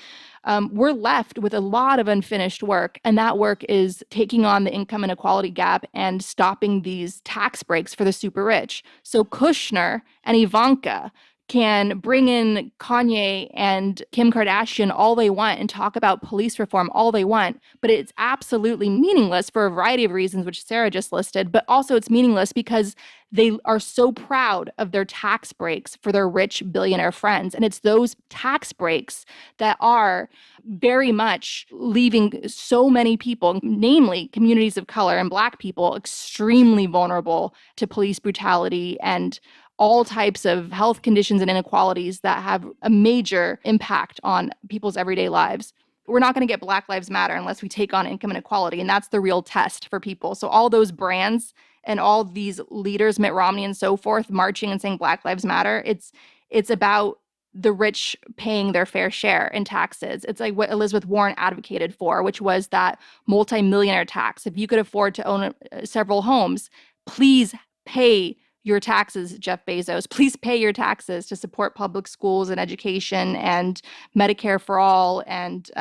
We're left with a lot of unfinished work, and that work is taking on the income inequality gap and stopping these tax breaks for the super rich. So Kushner and Ivanka can bring in Kanye and Kim Kardashian all they want and talk about police reform all they want, but it's absolutely meaningless for a variety of reasons, which Sarah just listed, but also it's meaningless because they are so proud of their tax breaks for their rich billionaire friends. And it's those tax breaks that are very much leaving so many people, namely communities of color and Black people, extremely vulnerable to police brutality and all types of health conditions and inequalities that have a major impact on people's everyday lives. we're not going to get Black Lives Matter unless we take on income inequality. And that's the real test for people. So all those brands and all these leaders, Mitt Romney and so forth, marching and saying Black Lives Matter, it's about the rich paying their fair share in taxes. It's like what Elizabeth Warren advocated for, which was that multimillionaire tax. If you could afford to own several homes, please pay your taxes, Jeff Bezos. Please pay your taxes to support public schools and education and Medicare for all and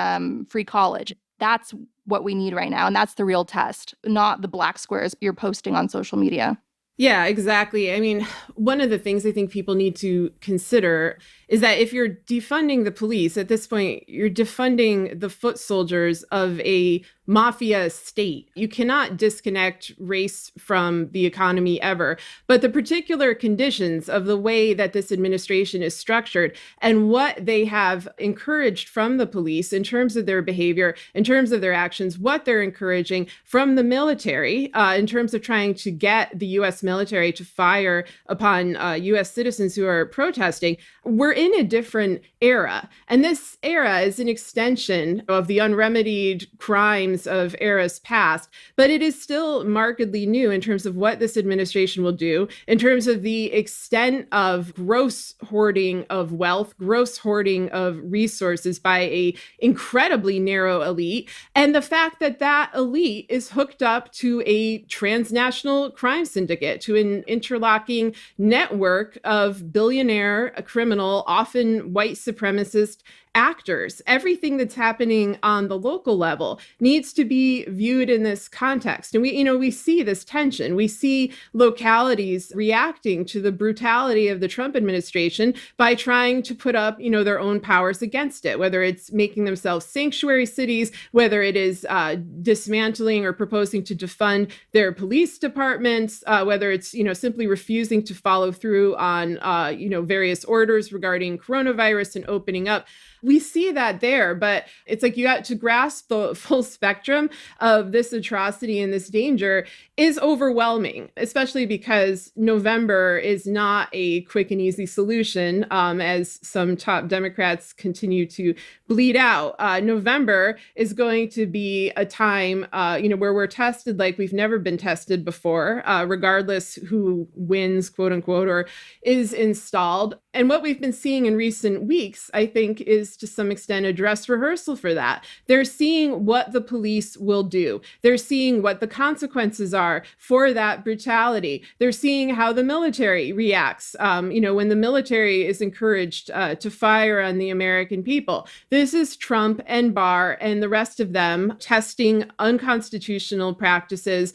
free college. That's what we need right now. And that's the real test, not the black squares you're posting on social media. Yeah, exactly. I mean, one of the things I think people need to consider is that if you're defunding the police, at this point, you're defunding the foot soldiers of a mafia state. You cannot disconnect race from the economy ever. But the particular conditions of the way that this administration is structured and what they have encouraged from the police in terms of their behavior, in terms of their actions, what they're encouraging from the military, in terms of trying to get the U.S. military to fire upon U.S. citizens who are protesting, we're in a different era. And this era is an extension of the unremedied crimes of eras past, but it is still markedly new in terms of what this administration will do, in terms of the extent of gross hoarding of wealth, gross hoarding of resources by a incredibly narrow elite, and the fact that that elite is hooked up to a transnational crime syndicate, to an interlocking network of billionaire, criminal, often white supremacist actors. Everything that's happening on the local level needs to be viewed in this context. And we see this tension. We see localities reacting to the brutality of the Trump administration by trying to put up, their own powers against it, whether it's making themselves sanctuary cities, whether it is dismantling or proposing to defund their police departments, whether it's, simply refusing to follow through on, various orders regarding coronavirus and opening up. We see that there, but it's like you got to grasp the full spectrum of this atrocity and this danger is overwhelming, especially because November is not a quick and easy solution, as some top Democrats continue to bleed out. November is going to be a time, where we're tested like we've never been tested before, regardless who wins, quote unquote, or is installed. And what we've been seeing in recent weeks, I think, is to some extent a dress rehearsal for that. They're seeing what the police will do. They're seeing what the consequences are for that brutality. They're seeing how the military reacts, when the military is encouraged to fire on the American people. This is Trump and Barr and the rest of them testing unconstitutional practices,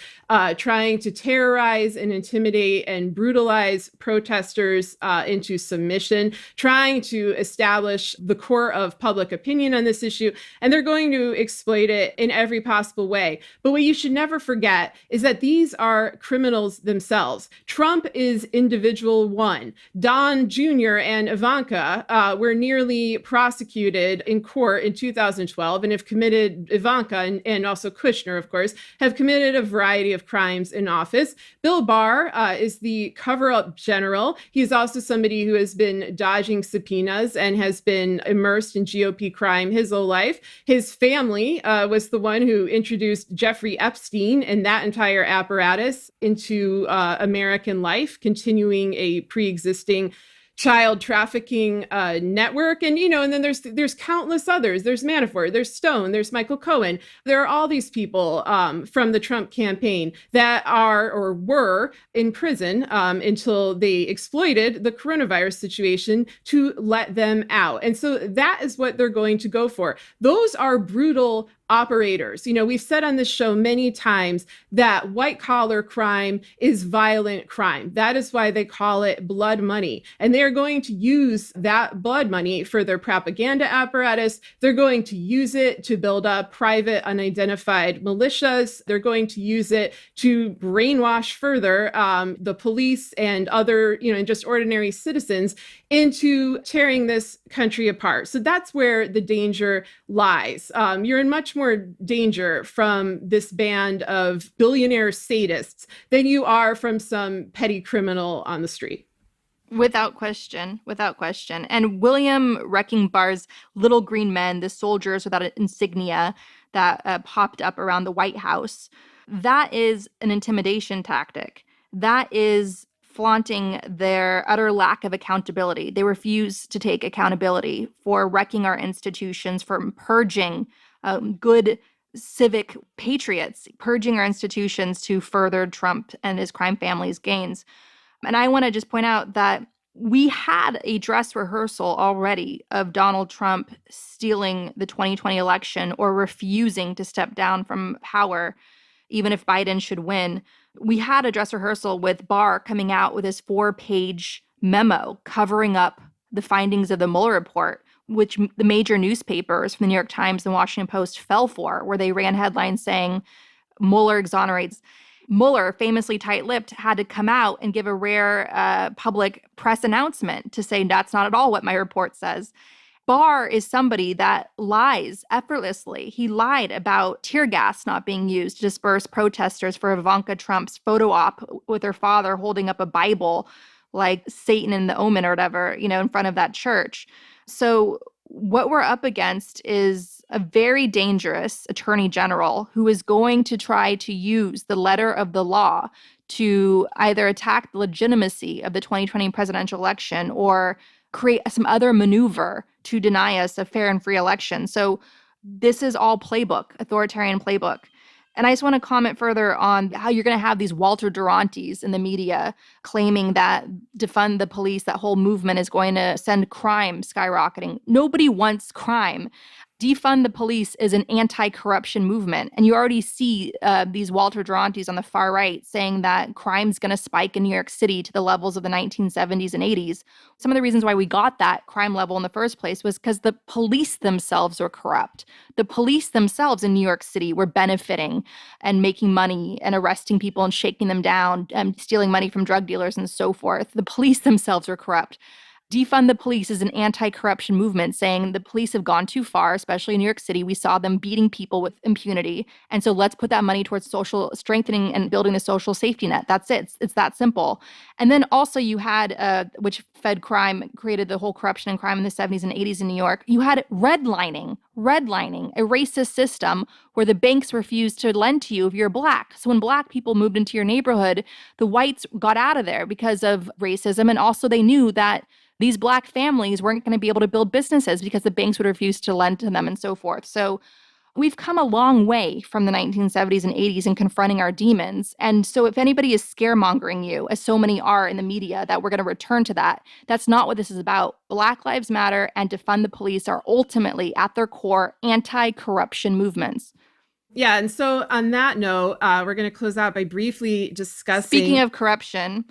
trying to terrorize and intimidate and brutalize protesters into submission, trying to establish the core of public opinion on this issue, and they're going to exploit it in every possible way. But what you should never forget is that these are criminals themselves. Trump is individual one. Don Jr. and Ivanka were nearly prosecuted in court in 2012 and have committed, Ivanka and also Kushner, of course, have committed a variety of crimes in office. Bill Barr is the cover-up general. He's also somebody who has been dodging subpoenas and has been immersed in GOP crime his whole life. His family was the one who introduced Jeffrey Epstein and that entire apparatus into American life, continuing a pre-existing child trafficking network. And, and then there's countless others. There's Manafort, there's Stone, there's Michael Cohen. There are all these people from the Trump campaign that are or were in prison until they exploited the coronavirus situation to let them out. And so that is what they're going to go for. Those are brutal operators. We've said on this show many times that white collar crime is violent crime. That is why they call it blood money. And they're going to use that blood money for their propaganda apparatus. They're going to use it to build up private unidentified militias. They're going to use it to brainwash further the police and other, and just ordinary citizens into tearing this country apart. So that's where the danger lies. You're in much more danger from this band of billionaire sadists than you are from some petty criminal on the street. Without question, without question. And William Wrecking Barr's little green men, the soldiers without an insignia that popped up around the White House, that is an intimidation tactic. That is flaunting their utter lack of accountability. They refuse to take accountability for wrecking our institutions, for purging good civic patriots, purging our institutions to further Trump and his crime family's gains. And I want to just point out that we had a dress rehearsal already of Donald Trump stealing the 2020 election or refusing to step down from power, even if Biden should win. We had a dress rehearsal with Barr coming out with his 4-page memo covering up the findings of the Mueller report, which the major newspapers from the New York Times and Washington Post fell for, where they ran headlines saying Mueller exonerates. Mueller, famously tight-lipped, had to come out and give a rare public press announcement to say that's not at all what my report says. Barr is somebody that lies effortlessly. He lied about tear gas not being used to disperse protesters for Ivanka Trump's photo op with her father holding up a Bible like Satan in the Omen or whatever, in front of that church. So what we're up against is a very dangerous attorney general who is going to try to use the letter of the law to either attack the legitimacy of the 2020 presidential election or create some other maneuver to deny us a fair and free election. So this is all playbook, authoritarian playbook. And I just want to comment further on how you're going to have these Walter Durantes in the media claiming that defund the police, that whole movement is going to send crime skyrocketing. Nobody wants crime. Defund the police is an anti-corruption movement. And you already see these Walter Durantes on the far right saying that crime's going to spike in New York City to the levels of the 1970s and 80s. Some of the reasons why we got that crime level in the first place was because the police themselves were corrupt. The police themselves in New York City were benefiting and making money and arresting people and shaking them down and stealing money from drug dealers and so forth. The police themselves were corrupt. Defund the police is an anti-corruption movement saying the police have gone too far, especially in New York City. We saw them beating people with impunity. And so let's put that money towards social strengthening and building the social safety net. That's it. It's that simple. And then also you had, which fed crime, created the whole corruption and crime in the 70s and 80s in New York. You had redlining, a racist system where the banks refused to lend to you if you're black. So when black people moved into your neighborhood, the whites got out of there because of racism. And also they knew that these black families weren't going to be able to build businesses because the banks would refuse to lend to them and so forth. So we've come a long way from the 1970s and 80s in confronting our demons. And so if anybody is scaremongering you, as so many are in the media, that we're going to return to that, that's not what this is about. Black Lives Matter and defund the police are ultimately, at their core, anti-corruption movements. Yeah, and so on that note, we're going to close out by briefly discussing... Speaking of corruption...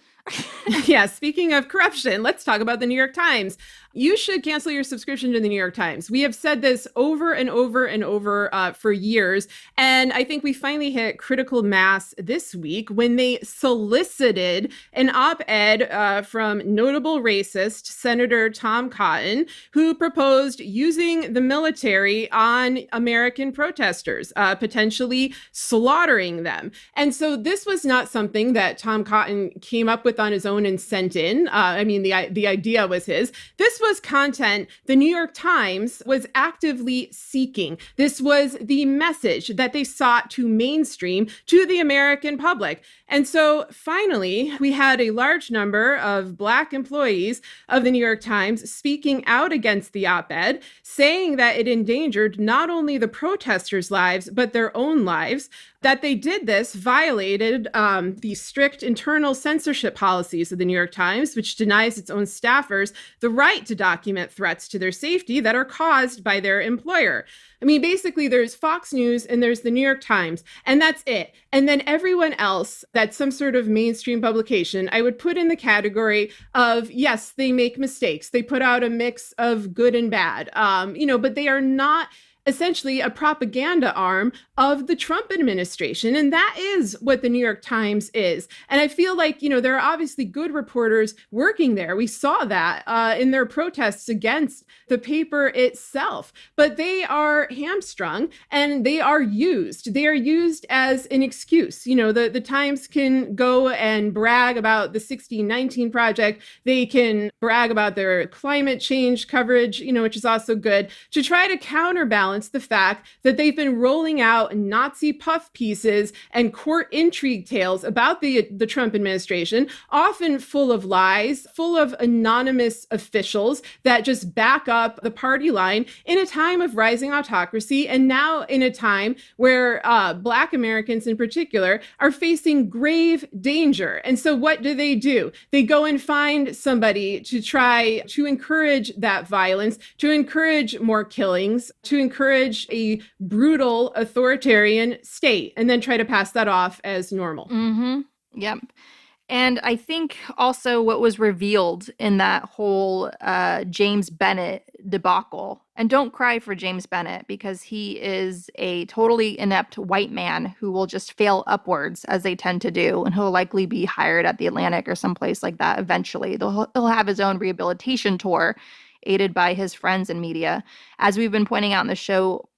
Yeah, speaking of corruption, let's talk about the New York Times. You should cancel your subscription to the New York Times. We have said this over and over and over for years. And I think we finally hit critical mass this week when they solicited an op-ed from notable racist Senator Tom Cotton, who proposed using the military on American protesters, potentially slaughtering them. And so this was not something that Tom Cotton came up with on his own and sent in. The idea was his. This was content the New York Times was actively seeking. This was the message that they sought to mainstream to the American public. And so finally, we had a large number of Black employees of the New York Times speaking out against the op-ed, saying that it endangered not only the protesters' lives, but their own lives. That they did this violated the strict internal censorship policies of the New York Times, which denies its own staffers the right to document threats to their safety that are caused by their employer. I mean, basically, there's Fox News and there's the New York Times, and that's it. And then everyone else that's some sort of mainstream publication, I would put in the category of, yes, they make mistakes. They put out a mix of good and bad, but they are not essentially a propaganda arm of the Trump administration. And that is what the New York Times is. And I feel like, there are obviously good reporters working there. We saw that in their protests against the paper itself. But they are hamstrung and they are used. They are used as an excuse. The Times can go and brag about the 1619 Project. They can brag about their climate change coverage, which is also good, to try to counterbalance the fact that they've been rolling out Nazi puff pieces and court intrigue tales about the Trump administration, often full of lies, full of anonymous officials that just back up the party line in a time of rising autocracy, and now in a time where Black Americans in particular are facing grave danger. And so what do? They go and find somebody to try to encourage that violence, to encourage more killings, to encourage a brutal authoritarian state, and then try to pass that off as normal. Mm-hmm. Yep. And I think also what was revealed in that whole James Bennett debacle, and don't cry for James Bennett because he is a totally inept white man who will just fail upwards as they tend to do, and he'll likely be hired at the Atlantic or someplace like that eventually. He'll have his own rehabilitation tour aided by his friends and media. As we've been pointing out in the show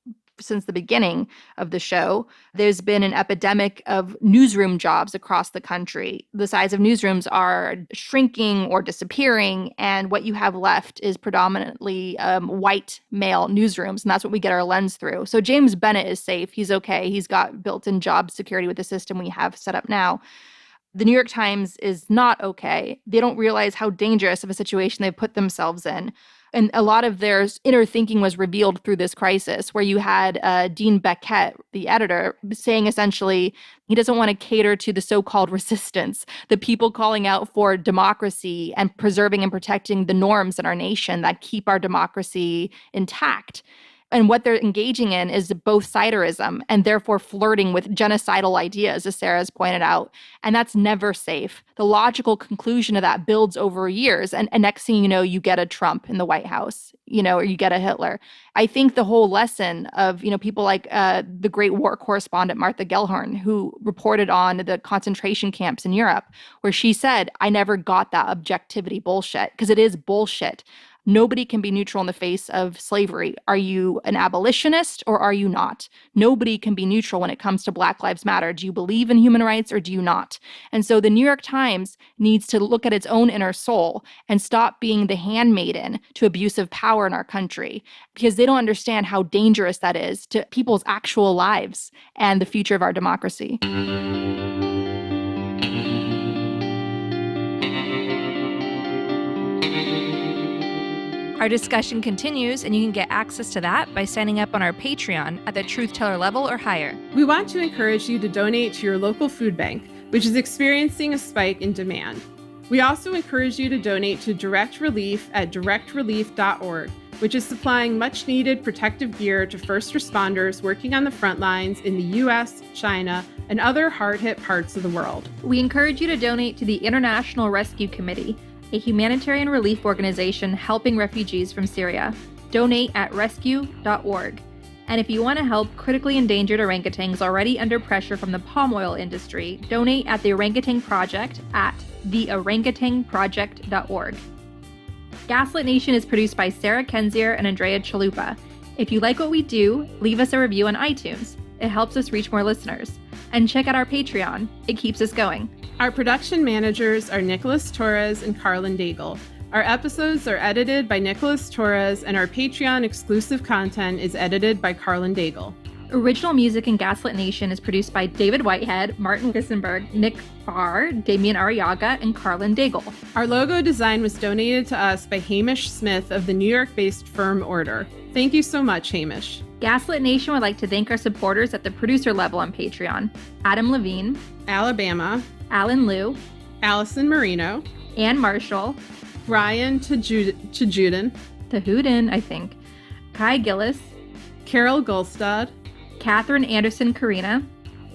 since the beginning of the show, there's been an epidemic of newsroom jobs across the country. The size of newsrooms are shrinking or disappearing, and what you have left is predominantly white male newsrooms, and that's what we get our lens through. So James Bennett is safe. He's okay. He's got built-in job security with the system we have set up now. The New York Times is not okay. They don't realize how dangerous of a situation they've put themselves in. And a lot of their inner thinking was revealed through this crisis, where you had Dean Beckett, the editor, saying essentially he doesn't want to cater to the so-called resistance, the people calling out for democracy and preserving and protecting the norms in our nation that keep our democracy intact. And what they're engaging in is both-siderism and therefore flirting with genocidal ideas, as Sarah's pointed out. And that's never safe. The logical conclusion of that builds over years. And next thing you know, you get a Trump in the White House, or you get a Hitler. I think the whole lesson of, people like the great war correspondent Martha Gellhorn, who reported on the concentration camps in Europe, where she said, I never got that objectivity bullshit, because it is bullshit. Nobody can be neutral in the face of slavery. Are you an abolitionist or are you not? Nobody can be neutral when it comes to Black Lives Matter. Do you believe in human rights or do you not? And so the New York Times needs to look at its own inner soul and stop being the handmaiden to abusive power in our country, because they don't understand how dangerous that is to people's actual lives and the future of our democracy. Our discussion continues, and you can get access to that by signing up on our Patreon at the Truth Teller level or higher. We want to encourage you to donate to your local food bank, which is experiencing a spike in demand. We also encourage you to donate to Direct Relief at directrelief.org, which is supplying much-needed protective gear to first responders working on the front lines in the U.S., China, and other hard-hit parts of the world. We encourage you to donate to the International Rescue Committee, a humanitarian relief organization helping refugees from Syria. Donate at rescue.org. And if you want to help critically endangered orangutans already under pressure from the palm oil industry, donate at the Orangutan Project at theorangutanproject.org. Gaslit Nation is produced by Sarah KENDZIOR and ANDREA CHALUPA. If you like what we do, leave us a review on iTunes. It helps us reach more listeners. And check out our Patreon. It keeps us going. Our production managers are Nicholas Torres and Carlin Daigle. Our episodes are edited by Nicholas Torres, and our Patreon exclusive content is edited by Carlin Daigle. Original music in Gaslit Nation is produced by David Whitehead, Martin Wissenberg, Nick Farr, Damian Arriaga, and Carlin Daigle. Our logo design was donated to us by Hamish Smith of the New York-based firm Order. Thank you so much, Hamish. Gaslit Nation would like to thank our supporters at the producer level on Patreon: Adam Levine, Alabama, Alan Liu, Allison Marino, Ann Marshall, Brian Tajudin, I think, Kai Gillis, Carol Gulstad, Catherine Anderson Carina,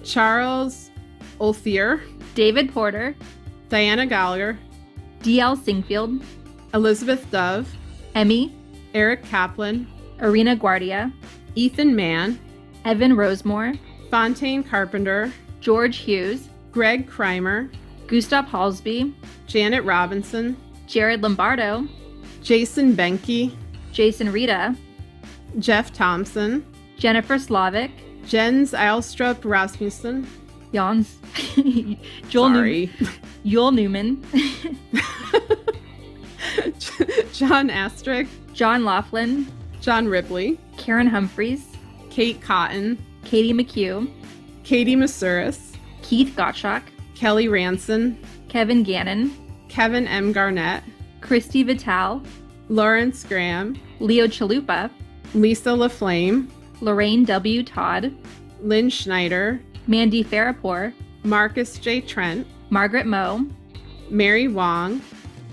Charles Olthier, David Porter, Diana Gallagher, D.L. Singfield, Elizabeth Dove, Emmy, Eric Kaplan, Arena Guardia, Ethan Mann, Evan Rosemore, Fontaine Carpenter, George Hughes, Greg Kreimer, Gustav Halsby, Janet Robinson, Jared Lombardo, Jason Benke, Jason Rita, Jeff Thompson, Jennifer Slavic, Jens Eilstrup Rasmussen, Jans, Joel, sorry, Joel Newman, John Astrick, John Laughlin, John Ripley, Karen Humphreys, Kate Cotton, Katie McHugh, Katie Masuris, Keith Gottschalk, Kelly Ranson, Kevin Gannon, Kevin M. Garnett, Christy Vital, Lawrence Graham, Leo Chalupa, Lisa LaFlame, Lorraine W. Todd, Lynn Schneider, Mandy Farapor, Marcus J. Trent, Margaret Moe, Mary Wong,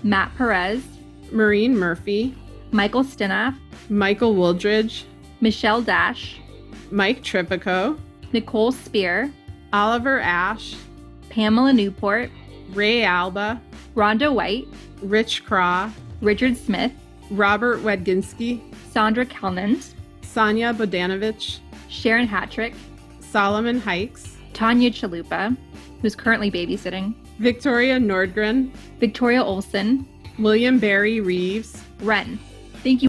Matt Perez, Maureen Murphy, Michael Stinoff, Michael Wooldridge, Michelle Dash, Mike Tripico, Nicole Spear, Oliver Ash, Pamela Newport, Ray Alba, Rhonda White, Rich Craw, Richard Smith, Robert Wedginski, Sandra Kelnand, Sonia Bodanovich, Sharon Hattrick, Solomon Hikes, Tanya Chalupa, who's currently babysitting, Victoria Nordgren, Victoria Olson, William Barry Reeves, Ren. Thank you